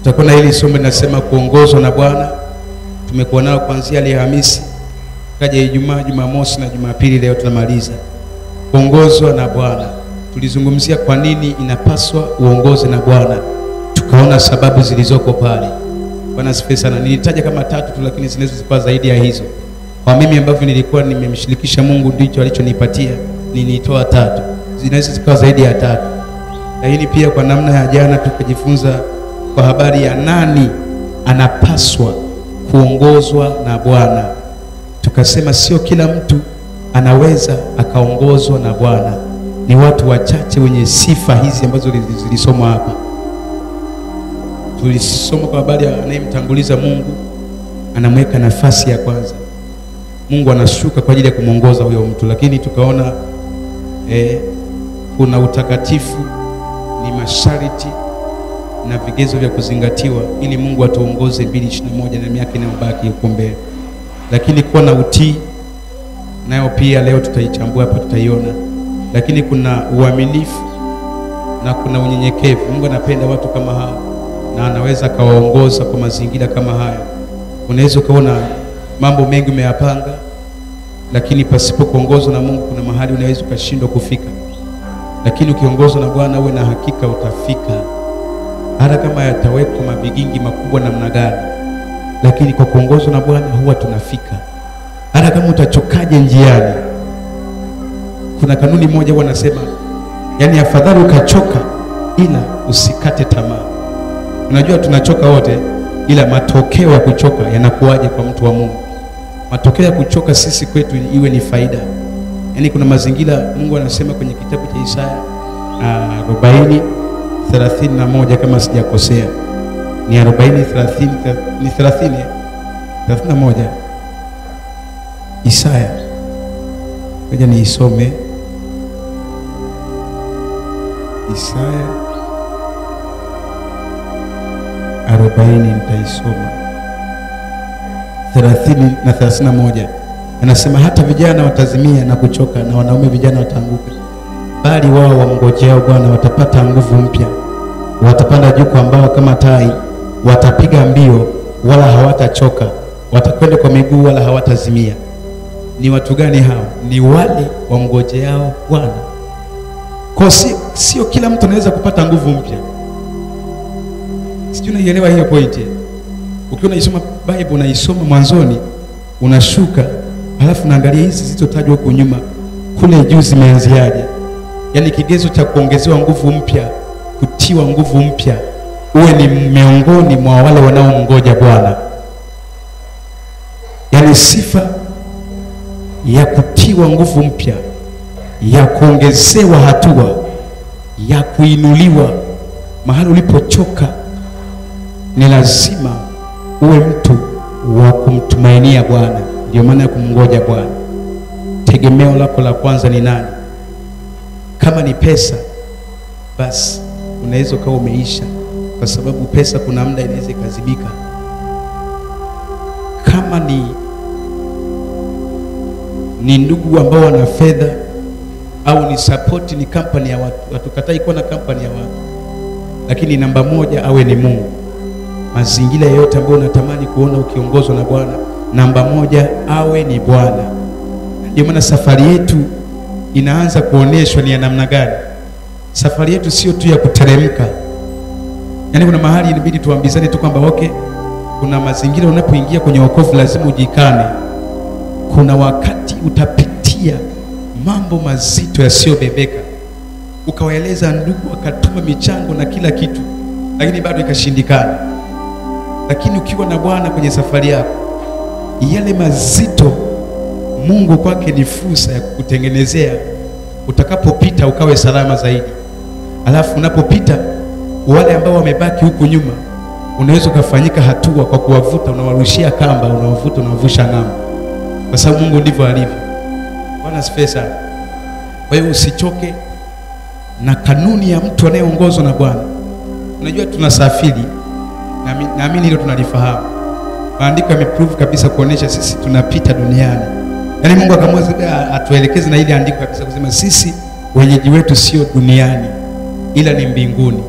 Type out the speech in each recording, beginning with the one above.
Tutakuwa na hili somo linasema kuongozwa na Bwana. Tumekuwa nao kuanzia Alhamisi, kaja Ijumaa, Jumamosi na Jumapili, leo tunamaliza kuongozwa na Bwana. Tulizungumzia kwa nini inapaswa uongoze na Bwana. Tukaona sababu zilizoko pale. Bwana asifiwe sana. Nilitaja kama 3 tu, lakini zinaweza zikuwa zaidi ya hizo. Kwa mimi ambavyo nilikuwa nimemshirikisha Mungu ndicho alichonipatia, nilitoa 3. Zinaweza zikuwa zaidi ya 3. Lakini pia kwa namna ya jana tukajifunza kwa habari ya nani anapaswa kuongozwa na Bwana. Tukasema sio kila mtu anaweza akaongozwa na Bwana. Ni watu wachache wenye sifa hizi ambazo zilisomwa hapa. Tulisoma kwa habari ya anayemtanguliza Mungu, anamweka nafasi ya kwanza. Mungu anashuka kwa ajili ya kumuongoza huyo mtu. Lakini tukaona kuna utakatifu, ni masharti na vigezo vya kuzingatiwa ili Mungu atuongoze 2021 na miaka inayobaki huko mbele. Lakini kuwa na utii nayo pia leo tutaichambua hapa, tutaiona. Lakini kuna uaminifu na kuna unyenyekevu. Mungu anapenda watu kama hao na anaweza kawaongoza kwa mazingira kama haya. Unaweza kuona mambo mengi umeyapanga, lakini pasipo kuongozwa na Mungu kuna mahali unaweza ukashindwa kufika. Lakini ukiongozwa na Bwana uwe na hakika utafika. Hata kama yatawekwa mabigingi makubwa namna gani, lakini kwa kuongozwa na Bwana huwa tunafika. Hata kama utachokaje njiani. Kuna kanuni moja wanasema, yani afadhali ukachoka ila usikate tamaa. Unajua tunachoka wote, ila matokeo ya kuchoka yanakuaje kwa mtu wa Mungu? Matokeo ya kuchoka sisi kwetu iwe ni faida. Yani kuna mazingira Mungu anasema kwenye kitabu cha Isaya 40:31 kama sijakosea. Ni 40:30 ni 31. Isaya. Ngoja niisome. Isaya 40 nitaisoma. 30 na 31. Anasema hata vijana watazimia na kuchoka na wanaume vijana wataanguka. Bali wao wamngojeao Bwana watapata nguvu mpya. Watapanda juu kwa mbawa kama tai. Watapiga mbio wala hawatachoka. Watakwenda kwa miguu wala hawatazimia. Ni watu gani hao? Ni wale wamngojeao Bwana. Kwa sio kila mtu anaweza kupata nguvu mpya. Sijui unaielewa hiyo point. Ukiwa unaisoma Bible unaisoma mwanzoni, unashuka, halafu unaangalia hizi zilizotajwa huko nyuma kule juu zimeanziaje. Yaani kigezo cha kuongezewa nguvu mpya, kutiwa nguvu mpya, uwe ni miongoni mwa wale wanaomngoja Bwana. Yaani sifa ya kutiwa nguvu mpya, ya kuongezewa hatua, ya kuinuliwa mahali ulipochoka, ni lazima uwe mtu wa kumtumainia Bwana. Ndio maana ya kumngoja Bwana. Tegemeo lako la kwanza ni nani? Kama ni pesa, basi unaweza kuwa umeisha, kwa sababu pesa kuna muda inaweza ikazibika. Kama ni ndugu ambao wana fedha au ni support, ni company ya watu. Hatukatai kuwa na company ya watu, lakini namba moja awe ni Mungu. Mazingira yote ambayo unatamani kuona ukiongozwa na Bwana, namba moja awe ni Bwana. Ndio maana safari yetu inaanza kuoneshwa ni ya namna gani. Safari yetu sio tu ya kuteremka. Yaani kuna mahali inabidi tuambizane tu kwamba okay, kuna mazingira unapoingia kwenye wokovu lazima ujikane. Kuna wakati utapitia mambo mazito yasiyobebeka. Ukawaeleza ndugu, akatuma michango na kila kitu, lakini bado ikashindikana. Lakini ukiwa na Bwana kwenye safari yako, yale mazito Mungu kwake ni fursa ya kukutengenezea utakapopita ukawe salama zaidi. Alafu unapopita wale ambao wamebaki huku nyuma, unaweza kufanyika hatua kwa kuwavuta, unawarushia kamba, unawavuta, unawavusha ng'ambo. Kwa sababu Mungu ndivyo alivyo. Bwana asifiwe sana. Kwa hiyo usichoke na kanuni ya mtu anayeongozwa na Bwana. Unajua tunasafiri, naamini hilo tunalifahamu. Maandiko yameprove kabisa kuonesha sisi tunapita duniani. Yaani Mungu akamwambia atuelekeze na ile andiko kabisa kusema sisi wenyeji wetu sio duniani ila ni mbinguni.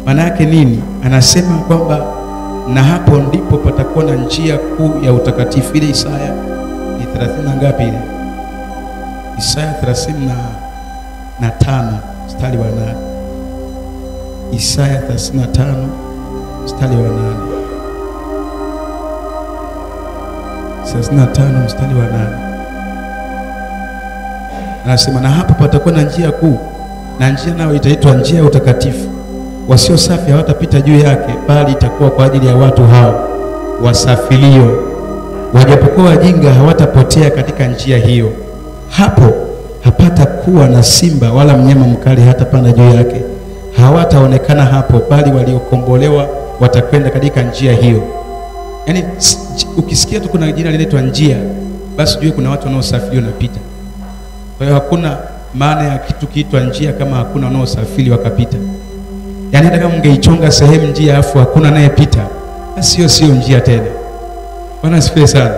Maana yake nini? Anasema kwamba na hapo ndipo patakuwa na njia kuu ya utakatifu. Ile Isaya ni 30 ngapi ile? Isaya 35 mstari wa 8. Isaya 35 mstari wa 8. 35 mstari wa 8. Anasema na hapo patakuwa na njia kuu, na njia nayo itaitwa njia ya utakatifu. Wasio safi hawatapita juu yake, bali itakuwa kwa ajili ya watu hao wasafilio. Wajapokuwa wajinga hawatapotea katika njia hiyo. Hapo hapata kuwa na simba wala mnyama mkali hatapanda juu yake. Hawataonekana hapo, bali waliokombolewa watakwenda katika njia hiyo. Yaani ukisikia tu kuna jina linaitwa njia, basi jue kuna watu wanaosafiri wanapita. Kwa hiyo hakuna maana ya kitu kiitwa njia kama hakuna wanaosafiri wakapita. Yaani hata kama ungeichonga sehemu njia afu hakuna anayepita, basi sio njia tena. Bwana asifiwe sana.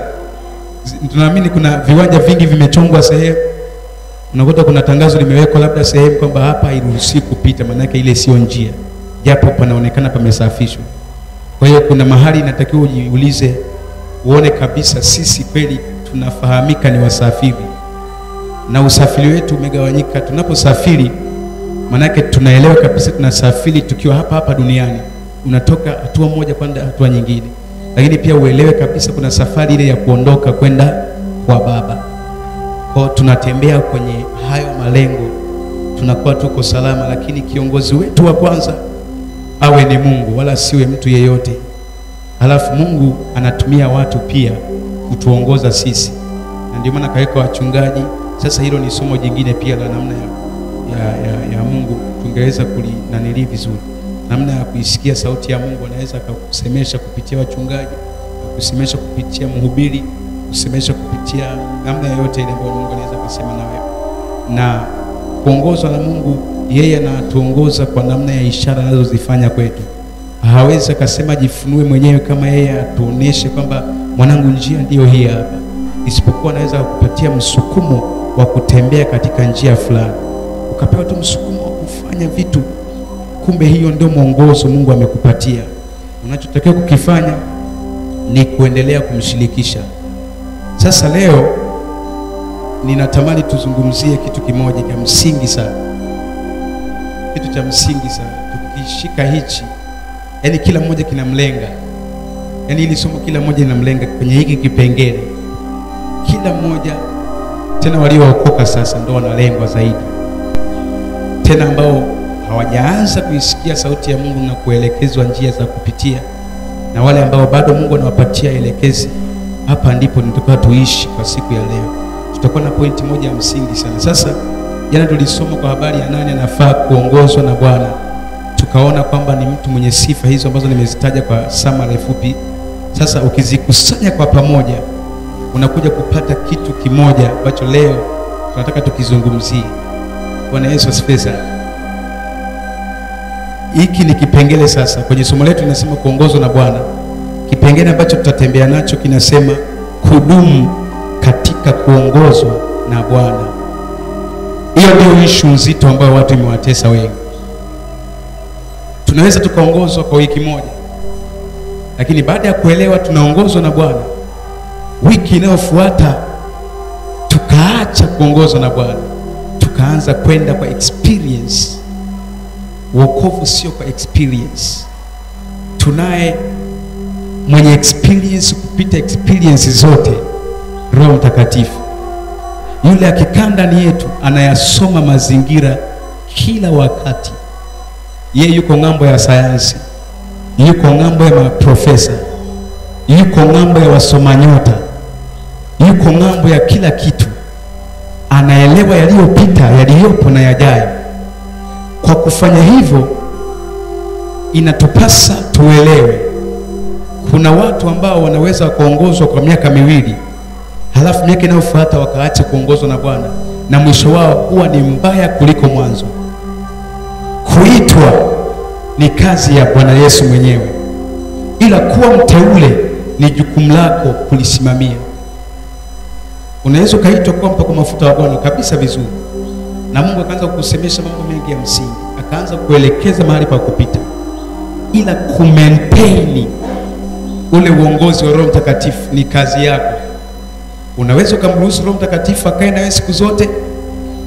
Tunaamini kuna viwanja vingi vimechongwa sehemu, unakuta kuna tangazo limewekwa labda sehemu kwamba hapa hairuhusiwi kupita, maana yake ile sio njia, japo panaonekana pamesafishwa. Kwa hiyo kuna mahali inatakiwa ujiulize, uone kabisa sisi kweli tunafahamika ni wasafiri, na usafiri wetu umegawanyika. Tunaposafiri maana yake tunaelewa kabisa tunasafiri tukiwa hapa duniani, unatoka hatua moja kwenda hatua nyingine. Lakini pia uelewe kabisa kuna safari ile ya kuondoka kwenda kwa Baba. Kwa tunatembea kwenye hayo malengo, tunakuwa tuko salama. Lakini kiongozi wetu wa kwanza awe ni Mungu, wala siwe mtu yeyote. Halafu Mungu anatumia watu pia kutuongoza sisi, na ndio maana kaweka wachungaji. Sasa hilo ni somo jingine pia la namna ya Mungu tungeweza kulinanili vizuri, namna ya kuisikia sauti ya Mungu. Anaweza kukusemesha kupitia wachungaji, kukusemesha kupitia mhubiri, kusemesha kupitia namna yoyote ile ambayo Mungu anaweza kusema na wewe. Na kuongozwa na Mungu, yeye anatuongoza kwa namna ya ishara anazozifanya kwetu. Hawezi akasema jifunue mwenyewe kama yeye atuoneshe kwamba mwanangu njia ndio hii hapa, isipokuwa anaweza kukupatia msukumo wa kutembea katika njia fulani, ukapewa tu msukumo wa kufanya vitu. Kumbe hiyo ndio mwongozo Mungu amekupatia. Unachotakiwa kukifanya ni kuendelea kumshirikisha. Sasa leo ninatamani tuzungumzie kitu kimoja cha msingi sana. Kitu cha msingi sana. Tukishika hichi, yani kila mmoja kinamlenga. Yani ili somo kila mmoja linamlenga kwenye hiki kipengele. Kila mmoja, tena waliookoka sasa ndio wanalengwa zaidi. Tena ambao hawajaanza kuisikia sauti ya Mungu na kuelekezwa njia za kupitia, na wale ambao bado Mungu anawapatia elekezi. Hapa ndipo tunataka tuishi kwa siku ya leo. Tutakuwa na pointi moja ya msingi sana. Sasa jana tulisoma kwa habari ya nani anafaa kuongozwa na Bwana. Tukaona kwamba ni mtu mwenye sifa hizo ambazo nimezitaja kwa summary fupi. Sasa ukizikusanya kwa pamoja, unakuja kupata kitu kimoja ambacho leo tunataka tukizungumzie. Bwana Yesu asifiwe sana. Hiki ni kipengele sasa kwenye somo letu linasema kuongozwa na Bwana. Kipengele ambacho tutatembea nacho kinasema kudumu katika kuongozwa na Bwana. Hiyo ndio issue nzito ambayo watu imewatesa wengi. Tunaweza tukaongozwa kwa wiki moja, lakini baada ya kuelewa tunaongozwa na Bwana, wiki inayofuata tukaacha kuongozwa na Bwana, tukaanza kwenda kwa experience. Wokovu sio kwa experience. Tunaye mwenye experience kupita experience zote, Roho Mtakatifu. Yule akikaa ndani yetu anayasoma mazingira kila wakati. Yeye yuko ng'ambo ya sayansi, yuko ng'ambo ya maprofesa, yuko ng'ambo ya wasoma nyota, yuko ng'ambo ya kila kitu. Anaelewa yaliyopita, yaliyopo na yajayo. Kwa kufanya hivyo, inatupasa tuelewe kuna watu ambao wanaweza kuongozwa kwa miaka miwili, halafu miaka inayofuata wakaacha kuongozwa na Bwana, na mwisho wao huwa ni mbaya kuliko mwanzo. Kuitwa ni kazi ya Bwana Yesu mwenyewe, ila kuwa mteule ni jukumu lako kulisimamia. Unaweza ukaitwa kwa mpaka mafuta wa Bwana kabisa vizuri, na Mungu akaanza kukusemesha mambo mengi ya msingi, akaanza kuelekeza mahali pa kupita, ila kumaintain ule uongozi wa Roho Mtakatifu ni kazi yako. Unaweza ukamruhusu Roho Mtakatifu akae na wewe siku zote,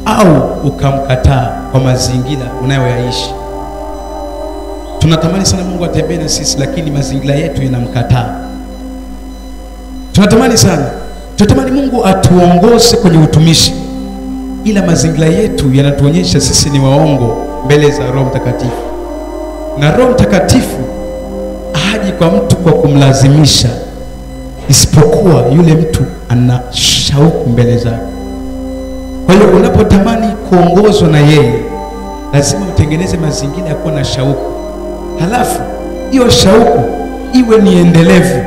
au ukamkataa kwa mazingira unayoyaishi. Tunatamani sana Mungu atembee na sisi, lakini mazingira yetu yanamkataa. Tunatamani sana, tunatamani Mungu atuongoze kwenye utumishi, ila mazingira yetu yanatuonyesha sisi ni waongo mbele za Roho Mtakatifu. Na Roho Mtakatifu haji kwa mtu kwa kumlazimisha, isipokuwa yule mtu ana shauku mbele zake. Kwa hiyo unapotamani kuongozwa na yeye, lazima utengeneze mazingira ya kuwa na shauku. Halafu hiyo shauku iwe ni endelevu.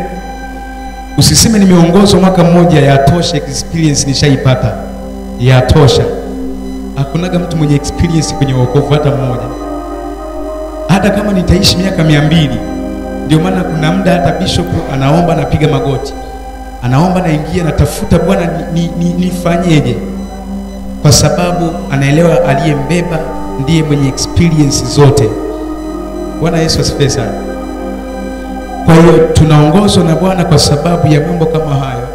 Usiseme nimeongozwa mwaka mmoja, yatosha, experience nishaipata, yatosha. Hakunaga mtu mwenye experience kwenye wokovu hata mmoja. Hata kama nitaishi miaka 200, ndio maana kuna muda hata bishop anaomba, anapiga magoti, anaomba, naingia, natafuta Bwana nifanyeje, kwa sababu anaelewa aliyembeba ndiye mwenye experience zote. Bwana Yesu asifiwe sana. Kwa hiyo tunaongozwa na Bwana kwa sababu ya mambo kama hayo.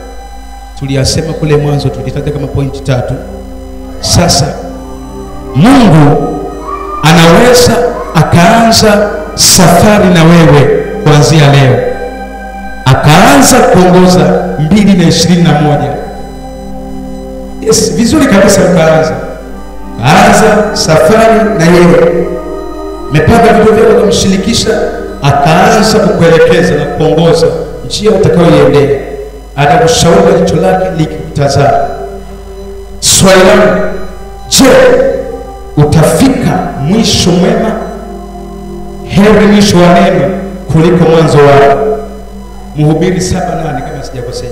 Tuliyasema kule mwanzo, tulitaja kama point 3. Sasa Mungu anaweza akaanza safari na wewe kuanzia leo, akaanza kuongoza 2021. Yes, vizuri kabisa, akaanza safari na yeye. Mepanga vitu vyako kumshirikisha, akaanza kukuelekeza na kuongoza njia utakayoiendea. Atakushauri jicho lake likikutazama. Swali langu, je, utafika mwisho mwema? Heri mwisho wa neno kuliko mwanzo wake. Mhubiri 7:8 kama sijakosea.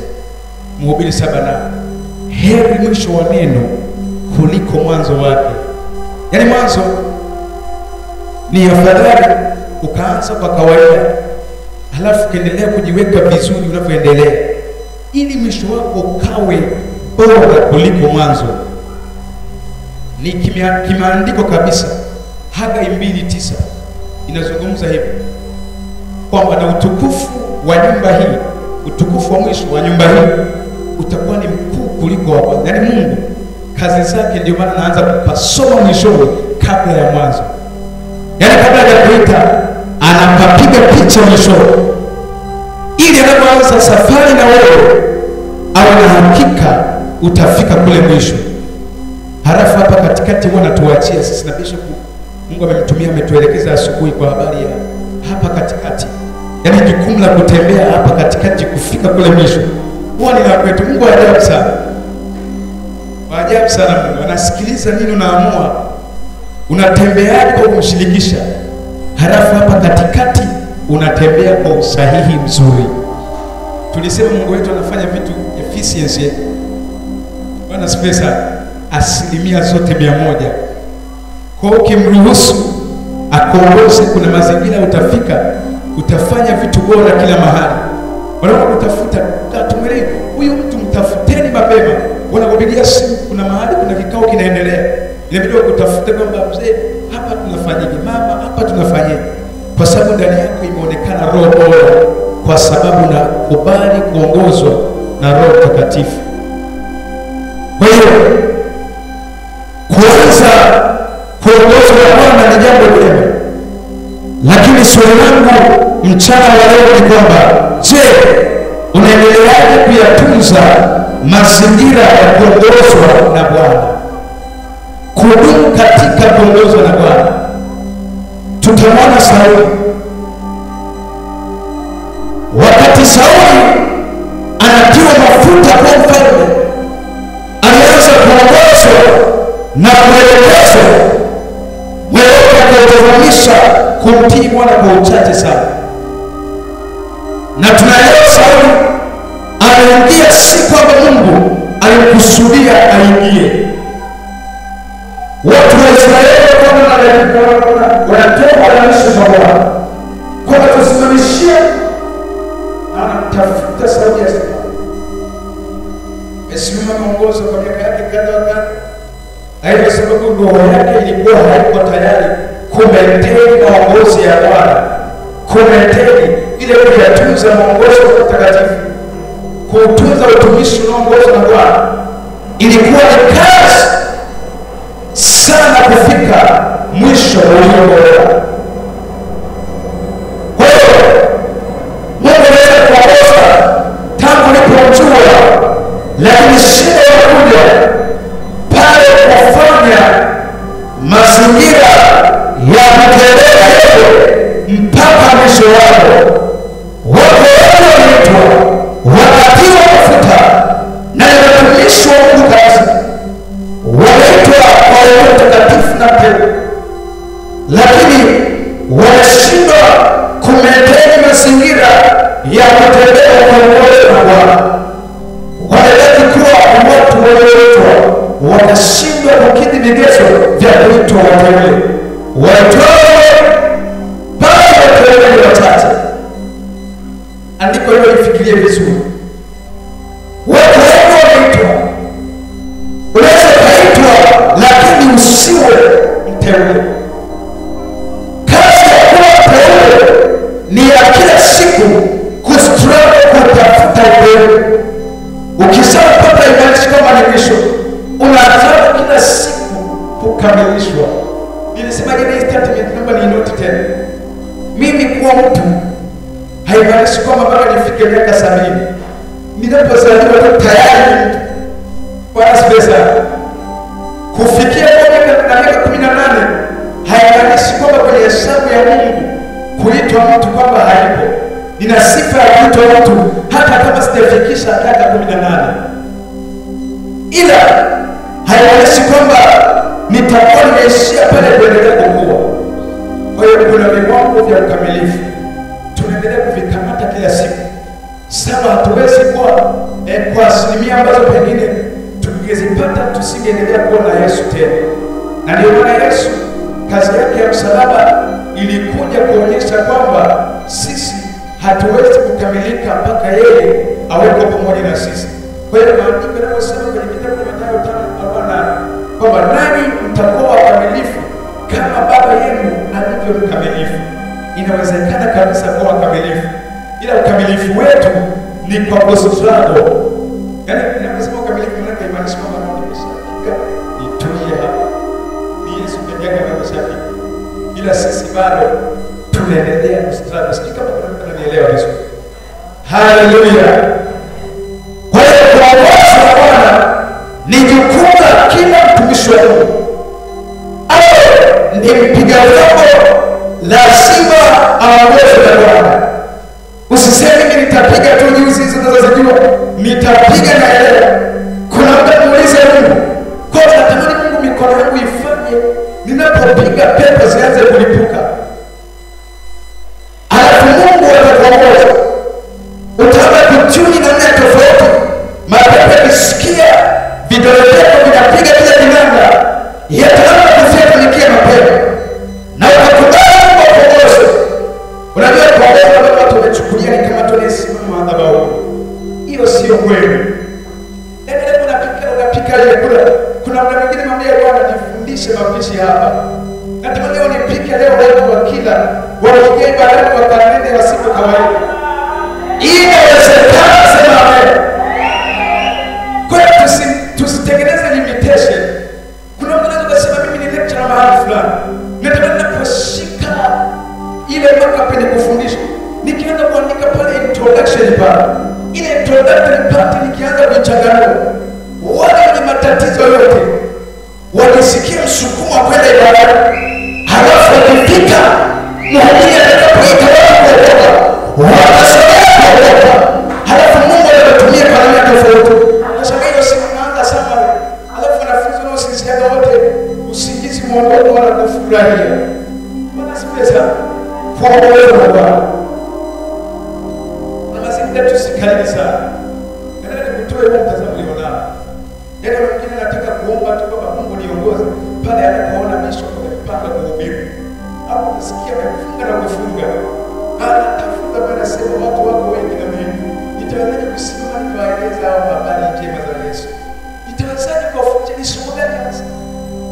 Mhubiri 7:8. Heri mwisho wa neno kuliko mwanzo wake. Yaani mwanzo ni afadhali ukaanza kwa kawaida, halafu kaendelea kujiweka vizuri unavyoendelea, ili mwisho wako ukawe bora kuliko mwanzo. Ni kimaandiko kabisa. Hagai 2:9 inazungumza hivi kwamba na utukufu wa nyumba hii, utukufu wa mwisho wa nyumba hii utakuwa ni mkuu kuliko wa kwanza. Yaani Mungu kazi zake, ndio maana anaanza kupasoma mwishoni kabla ya mwanzo. Yaani kabla ya kuita anapapiga picha mwishoni, ili anapoanza safari na wewe awe na hakika utafika kule mwisho. Halafu hapa katikati huwa natuachia sisi na bishop, Mungu amemtumia, ametuelekeza asubuhi kwa habari ya hapa katikati. Yaani jukumu la kutembea hapa katikati kufika kule mwisho huwa ni la kwetu. Mungu ajabu sana. Ajabu sana Mungu. Anasikiliza nini unaamua. Unatembeaje kwa kumshirikisha. Halafu hapa katikati unatembea kwa usahihi mzuri. Tulisema Mungu wetu anafanya vitu efficiency. Bwana sifiwe sana. 100%. Kwa ukimruhusu akuongoze, kuna mazingira utafika, utafanya vitu bora kila mahali. Wanapokutafuta, tumwelewe huyu mtu, mtafuteni mapema. Wanakupigia simu, kuna mahali kuna kikao kinaendelea, inabidi kutafuta kwamba mzee, hapa tunafanyaje, mama, hapa tunafanyaje, kwa sababu ndani yako imeonekana roho bora, kwa sababu na kubali kuongozwa na Roho Mtakatifu. Kwa hiyo kuanza kuongozwa na Bwana ni jambo jema, lakini swali langu mchana wa leo ni kwamba, je, unaendeleaje kuyatunza mazingira ya kuongozwa na Bwana, kudumu katika kuongozwa na Bwana? Tutamwona Sauli. Wakati Sauli anatiwa mafuta kwa mfalme, alianza kuongozwa na kuelekezwa, mwelekeo akautazamisha kumtii Bwana kwa uchache sana. Na tunaelewa Sauli anaingia si kwamba Mungu alikusudia aingie. Watu wa Israeli wanatoa wanaishi kwa Bwana, kwa kutusimamishia anatafuta Sauli ya Sauli. Yesu ameongoza kwa miaka yake kadhaa. Hayo sababu roho yake ilikuwa haiko tayari kumaintain maongozi ya Bwana. kumeteni ile kuyatunza mwongozo wa mtakatifu, kutunza utumishi unaoongozwa na Bwana. Ilikuwa ni kazi sana kufika mwisho ulio bora. Kwa hiyo Mungu anaweza kuongoza tangu ulipomjua, lakini shida inakuja pale kufanya mazingira ya kutembea yeye mpaka mwisho wako. Wako wanaoitwa wakatiwa mafuta na watumishi wa Mungu kazi, wanaitwa kwa Roho Mtakatifu na pepo, lakini wanashindwa kumeteni mazingira ya kutembea kwa uwezo wa Bwana. Wanabaki kuwa watu walioitwa, wanashindwa kukidhi vigezo vya kuitwa wateule. Wateule bado wateule ni wachache. Andiko hilo lifikirie vizuri. Watu wengi wameitwa. Unaweza kuitwa lakini usiwe mteule. Kazi ya kuwa mteule ni ya kila siku kustruggle kutafuta uteule. Ukishapata imani kama ni mwisho, unaanza kila siku kukamilishwa. Nilisema ile statement namba ni note tena. Mimi kuwa mtu haimaanishi kwamba mpaka nifike miaka 70. Ninapozaliwa tu tayari ni mtu. Bwana sifiwe. Kufikia miaka 18 haimaanishi kwamba kwenye hesabu ya Mungu kuitwa mtu kwamba haipo. Nina sifa ya kuitwa mtu hata kama sijafikisha miaka 18. Ila haimaanishi kwamba nitakuwa nimeishia pale kuendelea kukua. Kwa hiyo kuna viwango vya ukamilifu tunaendelea kuvikamata kila siku. Sasa hatuwezi kuwa kwa asilimia ambazo pengine tungezipata tusingeendelea kuwa na Yesu tena. Na ndio maana Yesu kazi yake ya msalaba ilikuja kuonyesha kwamba sisi hatuwezi kukamilika mpaka yeye aweko pamoja na sisi. Kwa hiyo maandiko yanasema kwenye kitabu cha Mathayo 5:48 kwamba nani mtakuwa wakamilifu kama Baba yenu alivyo mkamilifu. Inawezekana kabisa kuwa wakamilifu, ila ukamilifu wetu ni kwa kustruggle. Yaani ninaposema ukamilifu maana inamaanisha kwamba nimeshafika, nitulie hapa. Ni Yesu pekee ndiye ameshafika. Ila sisi bado tunaendelea kustruggle. Sisi kama tunanielewa vizuri. Haleluya. Kwa hiyo kuongoza na Bwana ni jukumu la kila mtumishi wa Mungu. Ni mpiga vyombo, lazima aongozwe na Bwana. Usiseme mimi nitapiga tu nyuzi hizo zinazozijua, nitapiga na yeye. Kuna mtu muulize Mungu, kwa natamani Mungu mikono yangu ifanye ninapopiga pepo zianze kulipuka. Alafu Mungu atakuongoza. Utaanza kutuni na namna tofauti. Mapepo yakisikia vidole vyako vinapiga kile kinanda, yataanza kufyatulikia mapepo. Na utakubali Mungu akuongoze. Unajua kwa watu wamechukulia ni kama tunasimama madhabahu. Hiyo sio kweli. Endelea unapika ile kula. Kuna mtu mwingine mwambie Bwana nifundishe mapishi hapa. Natamani leo nipike leo watu wa kila wakiingia ibadani wakanende wasipo kawaida. Inawezekana, sema amen. Kwa hiyo tusitengeneze limitation. Kuna mtu anaweza kusema mimi ni lecturer mahali fulani. Natamani naposhika ile mpaka pende kufundisha. Nikianza kuandika pale introduction pale. Ile introduction part nikianza kuichanganua. Wale wenye matatizo yote wakisikia msukumo wa kwenda ibadani, halafu wakifika mhubiri atakapoita watu kuokoka, watasogea kuokoka, halafu Mungu anatumia kwa namna tofauti. Nasema hiyo siku naanza sana, halafu wanafunzi wanaosinziaga wote usingizi mwondoka wala kufurahia. Bwana asifiwe sana. Kuongoza na Bwana. Na mazingira tusikalili sana. Nataka nikutoe huo mtazamo ulionao. Yaani mwingine anataka kuomba tu kwamba Mungu niongoze pale anapoona bishop amepanga kuhubiri. Hapo nasikia amefunga na kufunga. Anatafuta Bwana sema watu wako wengi na mimi. Nitawezaje kusimama niwaeleza hao habari njema za Yesu? Nitawezaje kuwafundisha somo gani hasa?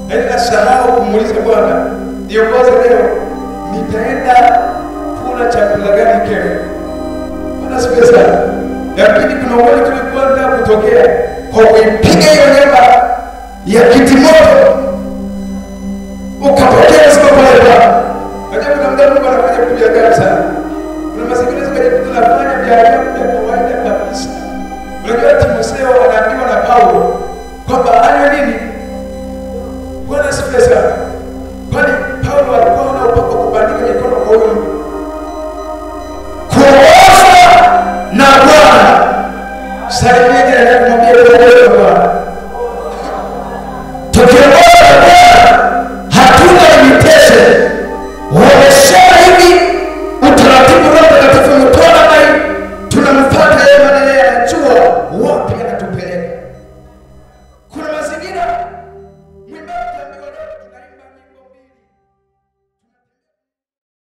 Yaani nasahau kumuuliza Bwana, niongoze leo. Nitaenda unakula chakula gani kesho? Bwana asifiwe sana. Lakini kuna wale tulikuwa ndio kutokea kwa kuipiga hiyo nyama ya kitimoto ukapokea sio pale pale. Hata kuna mtu anafanya kuja gari sana. Kuna mazingira zikaje tunafanya vya ajabu ya kawaida kabisa. Unajua Timotheo anaambiwa na Paulo,